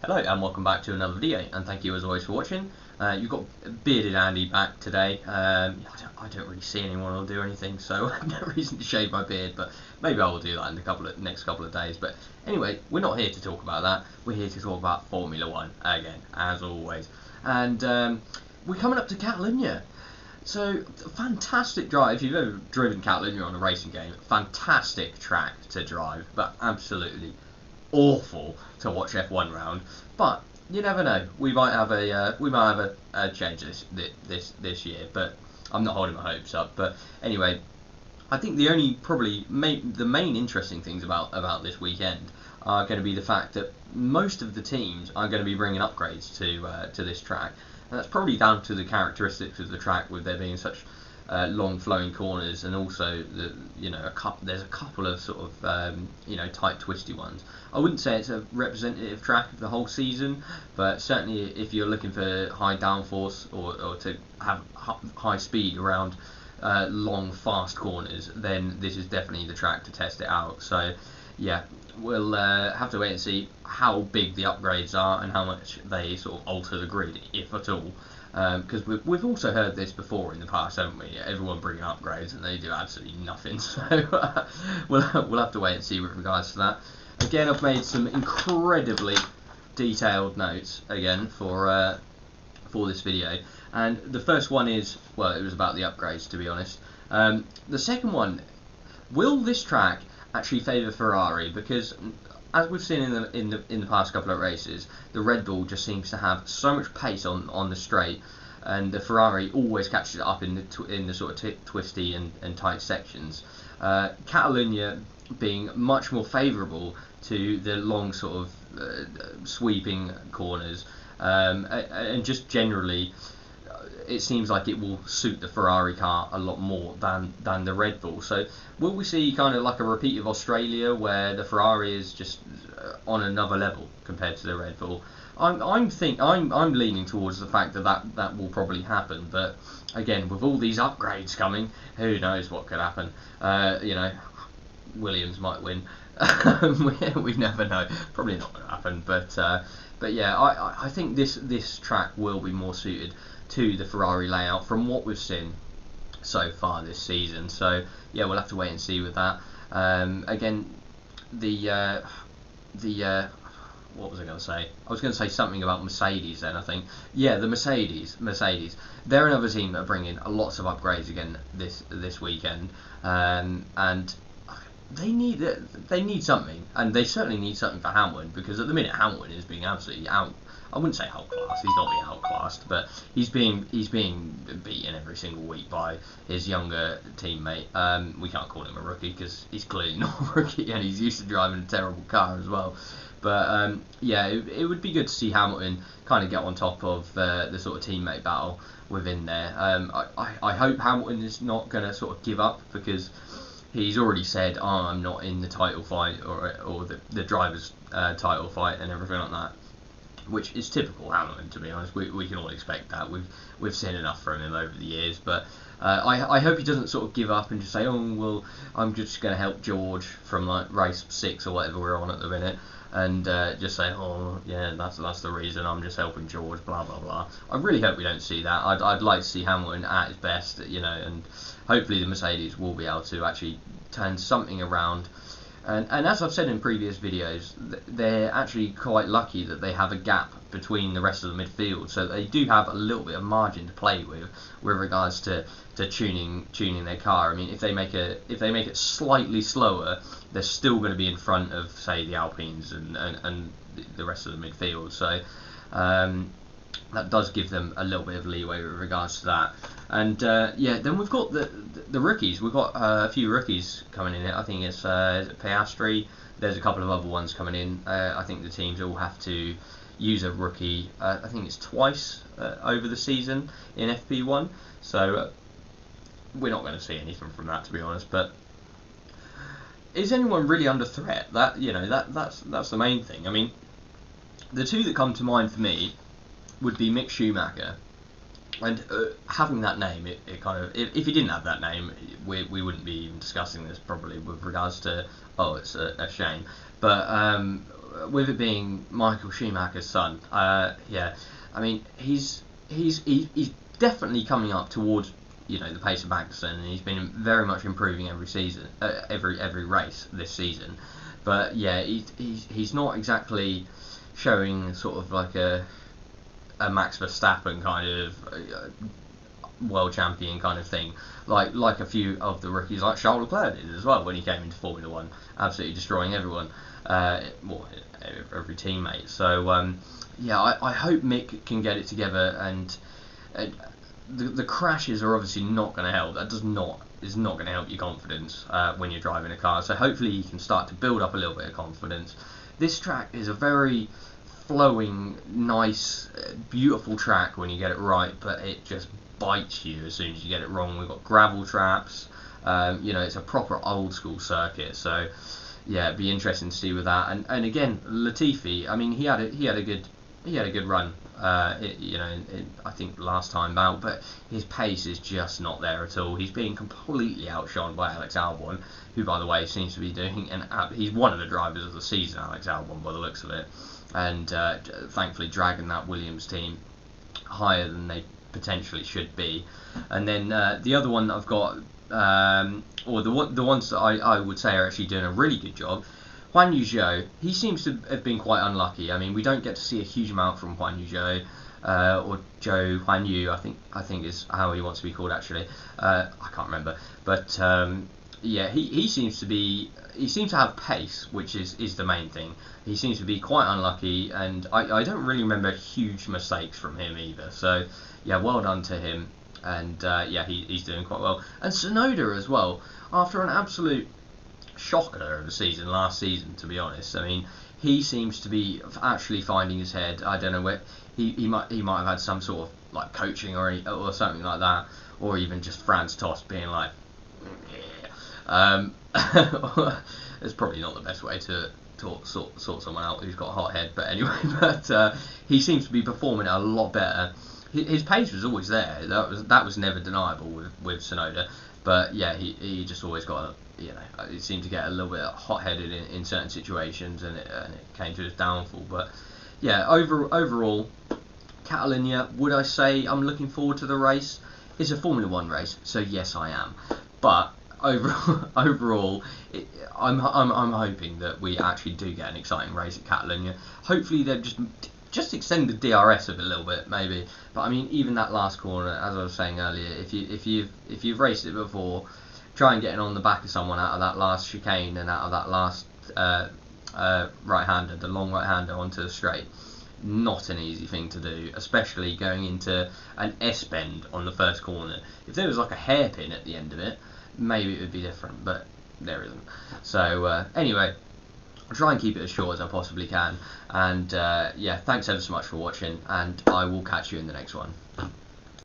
Hello and welcome back to another video, and thank you as always for watching. You've got Bearded Andy back today. I don't really see anyone or do anything, so I have no reason to shave my beard, but maybe I will do that in the next couple of days. But anyway, we're not here to talk about that. We're here to talk about Formula One again, as always. And we're coming up to Catalunya. So, fantastic drive. If you've ever driven Catalunya on a racing game, fantastic track to drive, but absolutely awful to watch F1 round. But you never know. We might have a change this year, but I'm not holding my hopes up. But anyway, I think the only the main interesting things about this weekend are going to be the fact that most of the teams are going to be bringing upgrades to this track, and that's probably down to the characteristics of the track, with there being such long flowing corners, and also there's a couple of sort of tight twisty ones. I wouldn't say it's a representative track of the whole season, but certainly if you're looking for high downforce or to have high speed around long fast corners, then this is definitely the track to test it out. So yeah, we'll have to wait and see how big the upgrades are and how much they sort of alter the grid, if at all. Because we've also heard this before in the past, haven't we? Everyone bringing upgrades and they do absolutely nothing. So we'll have to wait and see with regards to that. Again, I've made some incredibly detailed notes again for this video, and the first one is, well, it was about the upgrades, to be honest. The second one, will this track actually favour Ferrari? Because as we've seen in the past couple of races, the Red Bull just seems to have so much pace on the straight, and the Ferrari always catches it up in the sort of twisty and tight sections. Catalunya being much more favourable to the long sort of sweeping corners, and just generally it seems like it will suit the Ferrari car a lot more than the Red Bull. So will we see kind of like a repeat of Australia, where the Ferrari is just on another level compared to the Red Bull? I'm leaning towards the fact that will probably happen, but again, with all these upgrades coming, who knows what could happen? Williams might win. We never know. Probably not going to happen, but yeah, I think this track will be more suited to the Ferrari layout from what we've seen so far this season. So yeah, we'll have to wait and see with that. Again, the what was I going to say? I was going to say something about Mercedes then, I think. Yeah, the Mercedes. They're another team that are bringing lots of upgrades again this weekend, and they need something, and they certainly need something for Hamilton, because at the minute Hamilton is being absolutely out. I wouldn't say outclassed. He's not being outclassed, but he's being beaten every single week by his younger teammate. We can't call him a rookie because he's clearly not a rookie, and he's used to driving a terrible car as well. But yeah, it would be good to see Hamilton kind of get on top of the sort of teammate battle within there. I hope Hamilton is not going to sort of give up, because he's already said, "Oh, I'm not in the title fight or the driver's title fight and everything like that," which is typical Hamilton, to be honest. We can all expect that. We've seen enough from him over the years, but I hope he doesn't sort of give up and just say, "Oh, well, I'm just going to help George from like race 6 or whatever we're on at the minute," and just say, "Oh, yeah, that's the reason, I'm just helping George, blah blah blah." I really hope we don't see that. I'd like to see Hamilton at his best, and hopefully the Mercedes will be able to actually turn something around. And as I've said in previous videos, they're actually quite lucky that they have a gap between the rest of the midfield, so they do have a little bit of margin to play with regards to tuning their car. I mean, if they make it slightly slower, they're still going to be in front of, say, the Alpines and the rest of the midfield. So that does give them a little bit of leeway with regards to that. And yeah, then we've got the rookies. We've got a few rookies coming in. I think it's Piastri. There's a couple of other ones coming in. I think the teams all have to use a rookie. I think it's twice over the season in FP1. So we're not going to see anything from that, to be honest. But is anyone really under threat? That's the main thing. I mean, the two that come to mind for me would be Mick Schumacher. And having that name, it kind of, if he didn't have that name, we wouldn't be even discussing this probably with regards to, oh, it's a shame. But with it being Michael Schumacher's son, yeah, I mean he's definitely coming up towards the pace of Magnussen, and he's been very much improving every season, every race this season. But yeah, he's not exactly showing sort of like a Max Verstappen kind of world champion kind of thing, like a few of the rookies like Charles Leclerc did as well when he came into Formula One, absolutely destroying everyone, well, every teammate. So yeah, I hope Mick can get it together, and the crashes are obviously not going to help. That is not going to help your confidence when you're driving a car. So hopefully you can start to build up a little bit of confidence. This track is a very flowing, nice, beautiful track when you get it right, but it just bites you as soon as you get it wrong. We've got gravel traps, it's a proper old school circuit, so yeah, it'd be interesting to see with that. And again, Latifi, I mean, he had a good run, I think last time out, but his pace is just not there at all. He's being completely outshone by Alex Albon, who, by the way, seems to be doing he's one of the drivers of the season, Alex Albon, by the looks of it, and thankfully dragging that Williams team higher than they potentially should be. And then the other one that I've got, or the ones that I would say are actually doing a really good job, Guan Yu Zhou. He seems to have been quite unlucky. I mean, we don't get to see a huge amount from Guan Yu Zhou, or Zhou Huan Yu, I think is how he wants to be called actually. I can't remember, but yeah, he seems to have pace, which is the main thing. He seems to be quite unlucky, and I don't really remember huge mistakes from him either. So yeah, well done to him, and yeah, he's doing quite well. And Tsunoda as well, after an absolute shocker of the season last season, to be honest. I mean, he seems to be actually finding his head. I don't know where he might have had some sort of like coaching or something like that, or even just Franz Tost being like, it's probably not the best way to sort someone out who's got a hot head, but anyway, but he seems to be performing a lot better. His pace was always there. That was never deniable with Tsunoda, but yeah, he just always got he seemed to get a little bit hot-headed in certain situations, and it came to his downfall. But yeah, overall, Catalonia, would I say I'm looking forward to the race? It's a Formula One race, so yes, I am. But overall, I'm hoping that we actually do get an exciting race at Catalonia. Hopefully they've just extend the DRS a little bit, maybe. But I mean, even that last corner, as I was saying earlier, if you've raced it before, try and get on the back of someone out of that last chicane and out of that last right-hander, the long right-hander onto the straight. Not an easy thing to do, especially going into an S-bend on the first corner. If there was like a hairpin at the end of it, maybe it would be different, but there isn't. So anyway, I'll try and keep it as short as I possibly can. And yeah, thanks ever so much for watching, and I will catch you in the next one.